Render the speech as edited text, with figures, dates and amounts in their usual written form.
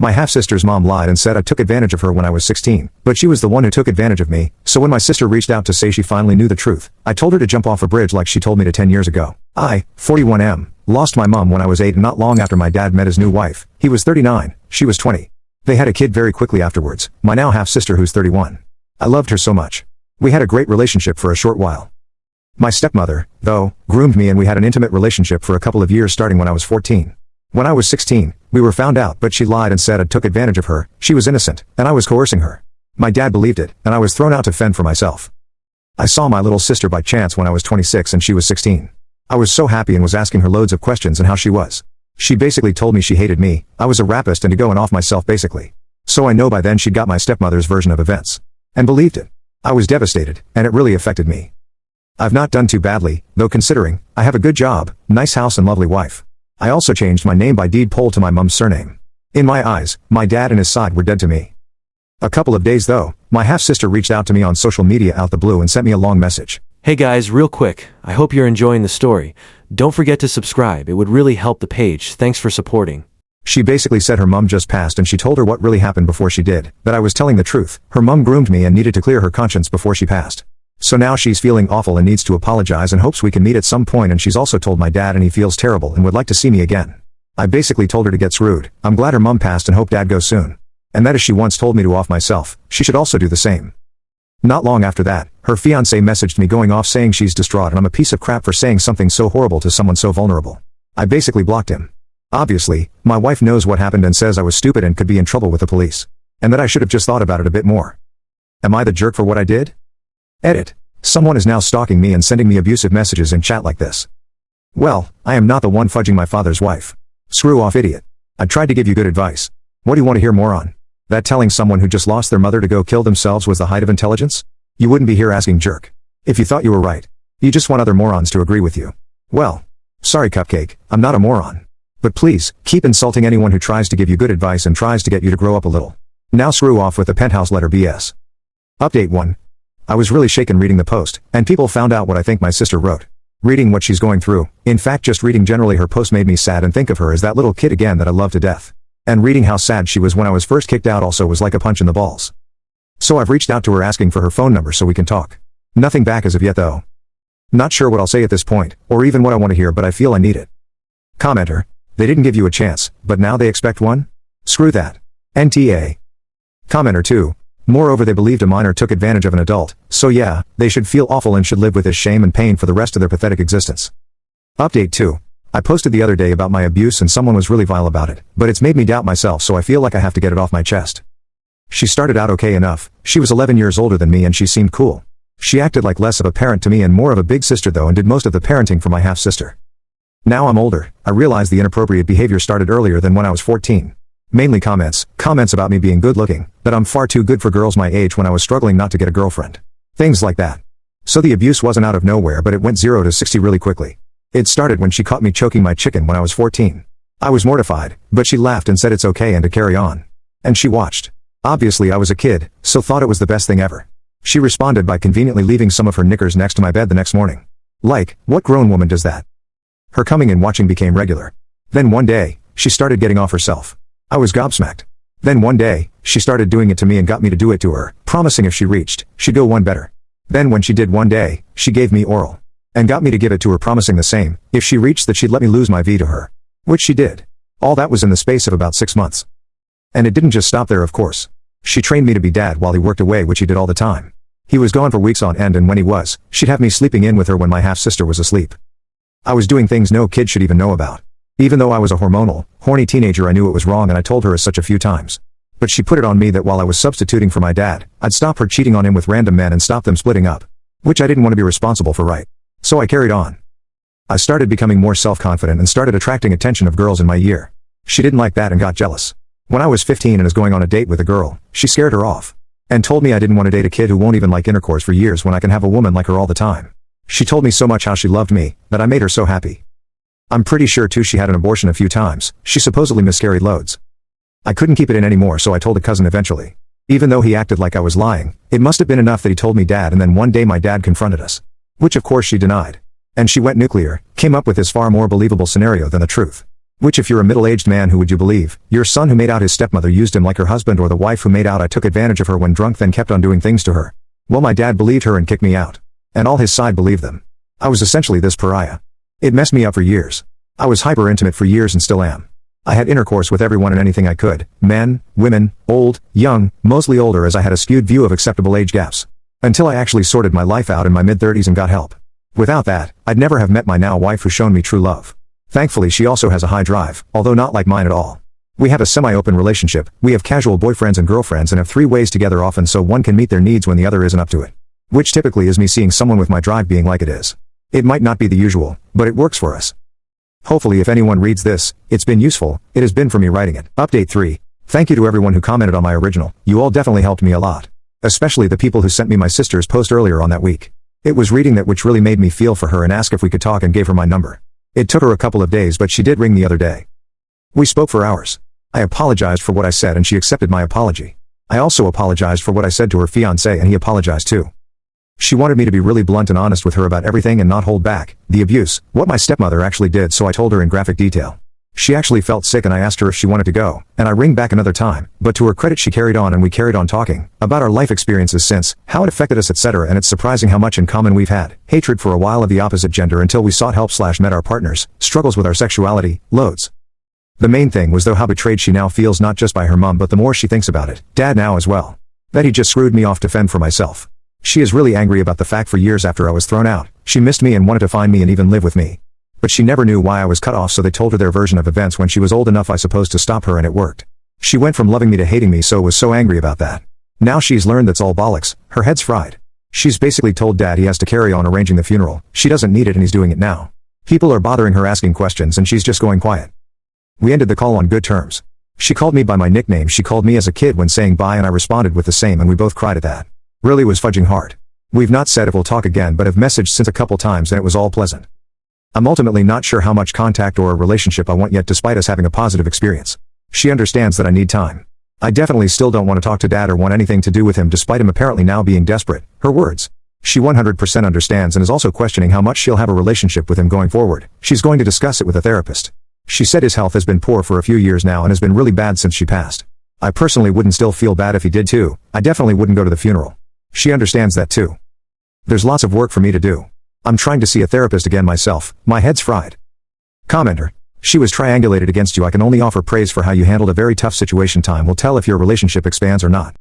My half-sister's mom lied and said I took advantage of her when I was 16, but she was the one who took advantage of me, so when my sister reached out to say she finally knew the truth, I told her to jump off a bridge like she told me to 10 years ago. I, 41M, lost my mom when I was 8 and not long after my dad met his new wife. He was 39, she was 20. They had a kid very quickly afterwards, my now half-sister who's 31. I loved her so much. We had a great relationship for a short while. My stepmother, though, groomed me and we had an intimate relationship for a couple of years starting when I was 14. When I was 16, we were found out but she lied and said I took advantage of her, she was innocent, and I was coercing her. My dad believed it, and I was thrown out to fend for myself. I saw my little sister by chance when I was 26 and she was 16. I was so happy and was asking her loads of questions and how she was. She basically told me she hated me, I was a rapist and to go and off myself basically. So I know by then she'd got my stepmother's version of events. And believed it. I was devastated, and it really affected me. I've not done too badly, though considering, I have a good job, nice house and lovely wife. I also changed my name by deed poll to my mom's surname. In my eyes, my dad and his side were dead to me. A couple of days though, my half-sister reached out to me on social media out the blue and sent me a long message. Hey guys, real quick, I hope you're enjoying the story. Don't forget to subscribe, it would really help the page. Thanks for supporting. She basically said her mom just passed and she told her what really happened before she did, that I was telling the truth. Her mom groomed me and needed to clear her conscience before she passed. So now she's feeling awful and needs to apologize and hopes we can meet at some point, and she's also told my dad and he feels terrible and would like to see me again. I basically told her to get screwed. I'm glad her mom passed and hope dad goes soon. And that as she once told me to off myself, she should also do the same. Not long after that, her fiancé messaged me going off saying she's distraught and I'm a piece of crap for saying something so horrible to someone so vulnerable. I basically blocked him. Obviously, my wife knows what happened and says I was stupid and could be in trouble with the police. And that I should have just thought about it a bit more. Am I the jerk for what I did? Edit. Someone is now stalking me and sending me abusive messages in chat like this. Well, I am not the one fudging my father's wife. Screw off, idiot. I tried to give you good advice. What do you want to hear more on? That telling someone who just lost their mother to go kill themselves was the height of intelligence? You wouldn't be here asking jerk. If you thought you were right. You just want other morons to agree with you. Well, sorry Cupcake, I'm not a moron. But please, keep insulting anyone who tries to give you good advice and tries to get you to grow up a little. Now screw off with the penthouse letter BS. Update 1. I was really shaken reading the post, and people found out what I think my sister wrote. Reading what she's going through, in fact just reading generally her post made me sad and think of her as that little kid again that I love to death. And reading how sad she was when I was first kicked out also was like a punch in the balls. So I've reached out to her asking for her phone number so we can talk. Nothing back as of yet though. Not sure what I'll say at this point, or even what I want to hear, but I feel I need it. Commenter. They didn't give you a chance, but now they expect one? Screw that. NTA. Commenter 2. Moreover, they believed a minor took advantage of an adult, so yeah, they should feel awful and should live with this shame and pain for the rest of their pathetic existence. Update 2. I posted the other day about my abuse and someone was really vile about it, but it's made me doubt myself, so I feel like I have to get it off my chest. She started out okay enough. She was 11 years older than me and she seemed cool. She acted like less of a parent to me and more of a big sister though, and did most of the parenting for my half-sister. Now I'm older, I realize the inappropriate behavior started earlier than when I was 14. Mainly comments about me being good looking, that I'm far too good for girls my age when I was struggling not to get a girlfriend. Things like that. So the abuse wasn't out of nowhere, but it went 0 to 60 really quickly. It started when she caught me choking my chicken when I was 14. I was mortified, but she laughed and said it's okay and to carry on. And she watched. Obviously I was a kid, so thought it was the best thing ever. She responded by conveniently leaving some of her knickers next to my bed the next morning. Like, what grown woman does that? Her coming and watching became regular. Then one day, she started getting off herself. I was gobsmacked. Then one day, she started doing it to me and got me to do it to her, promising if she reached, she'd go one better. Then when she did one day, she gave me oral. And got me to give it to her, promising the same, if she reached that she'd let me lose my V to her. Which she did. All that was in the space of about 6 months. And it didn't just stop there, of course. She trained me to be dad while he worked away, which he did all the time. He was gone for weeks on end, and when he was, she'd have me sleeping in with her when my half-sister was asleep. I was doing things no kid should even know about. Even though I was a hormonal, horny teenager, I knew it was wrong and I told her as such a few times. But she put it on me that while I was substituting for my dad, I'd stop her cheating on him with random men and stop them splitting up. Which I didn't want to be responsible for, right? So I carried on. I started becoming more self-confident and started attracting attention of girls in my year. She didn't like that and got jealous. When I was 15 and was going on a date with a girl, she scared her off. And told me I didn't want to date a kid who won't even like intercourse for years when I can have a woman like her all the time. She told me so much how she loved me, that I made her so happy. I'm pretty sure too she had an abortion a few times. She supposedly miscarried loads. I couldn't keep it in anymore, so I told a cousin eventually. Even though he acted like I was lying, it must have been enough that he told me dad, and then one day my dad confronted us. Which of course she denied. And she went nuclear, came up with this far more believable scenario than the truth. Which if you're a middle-aged man, who would you believe? Your son who made out his stepmother used him like her husband, or the wife who made out I took advantage of her when drunk then kept on doing things to her? Well, my dad believed her and kicked me out. And all his side believed them. I was essentially this pariah. It messed me up for years. I was hyper-intimate for years and still am. I had intercourse with everyone and anything I could. Men, women, old, young, mostly older, as I had a skewed view of acceptable age gaps. Until I actually sorted my life out in my mid-30s and got help. Without that, I'd never have met my now wife, who's shown me true love. Thankfully, she also has a high drive, although not like mine at all. We have a semi-open relationship. We have casual boyfriends and girlfriends and have 3 ways together often, so one can meet their needs when the other isn't up to it. Which typically is me seeing someone with my drive being like it is. It might not be the usual, but it works for us. Hopefully if anyone reads this, it's been useful. It has been for me writing it. Update 3. Thank you to everyone who commented on my original. You all definitely helped me a lot. Especially the people who sent me my sister's post earlier on that week. It was reading that which really made me feel for her and ask if we could talk, and gave her my number. It took her a couple of days, but she did ring the other day. We spoke for hours. I apologized for what I said and she accepted my apology. I also apologized for what I said to her fiancé and he apologized too. She wanted me to be really blunt and honest with her about everything and not hold back, the abuse, what my stepmother actually did, so I told her in graphic detail. She actually felt sick and I asked her if she wanted to go, and I ring back another time, but to her credit she carried on and we carried on talking, about our life experiences since, how it affected us, etc., and it's surprising how much in common we've had. Hatred for a while of the opposite gender until we sought help / met our partners, struggles with our sexuality, loads. The main thing was though how betrayed she now feels, not just by her mom but the more she thinks about it, dad now as well. That he just screwed me off to fend for myself. She is really angry about the fact for years after I was thrown out, she missed me and wanted to find me and even live with me. But she never knew why I was cut off, so they told her their version of events when she was old enough, I suppose, to stop her, and it worked. She went from loving me to hating me, so was so angry about that. Now she's learned that's all bollocks, her head's fried. She's basically told dad he has to carry on arranging the funeral, she doesn't need it and he's doing it now. People are bothering her asking questions and she's just going quiet. We ended the call on good terms. She called me by my nickname she called me as a kid when saying bye, and I responded with the same, and we both cried at that. Really was fudging hard. We've not said if we'll talk again but have messaged since a couple times and it was all pleasant. I'm ultimately not sure how much contact or a relationship I want yet, despite us having a positive experience. She understands that I need time. I definitely still don't want to talk to dad or want anything to do with him, despite him apparently now being desperate. Her words. She 100% understands and is also questioning how much she'll have a relationship with him going forward. She's going to discuss it with a therapist. She said his health has been poor for a few years now and has been really bad since she passed. I personally wouldn't still feel bad if he did too. I definitely wouldn't go to the funeral. She understands that too. There's lots of work for me to do. I'm trying to see a therapist again myself. My head's fried. Commenter. She was triangulated against you. I can only offer praise for how you handled a very tough situation. Time will tell if your relationship expands or not.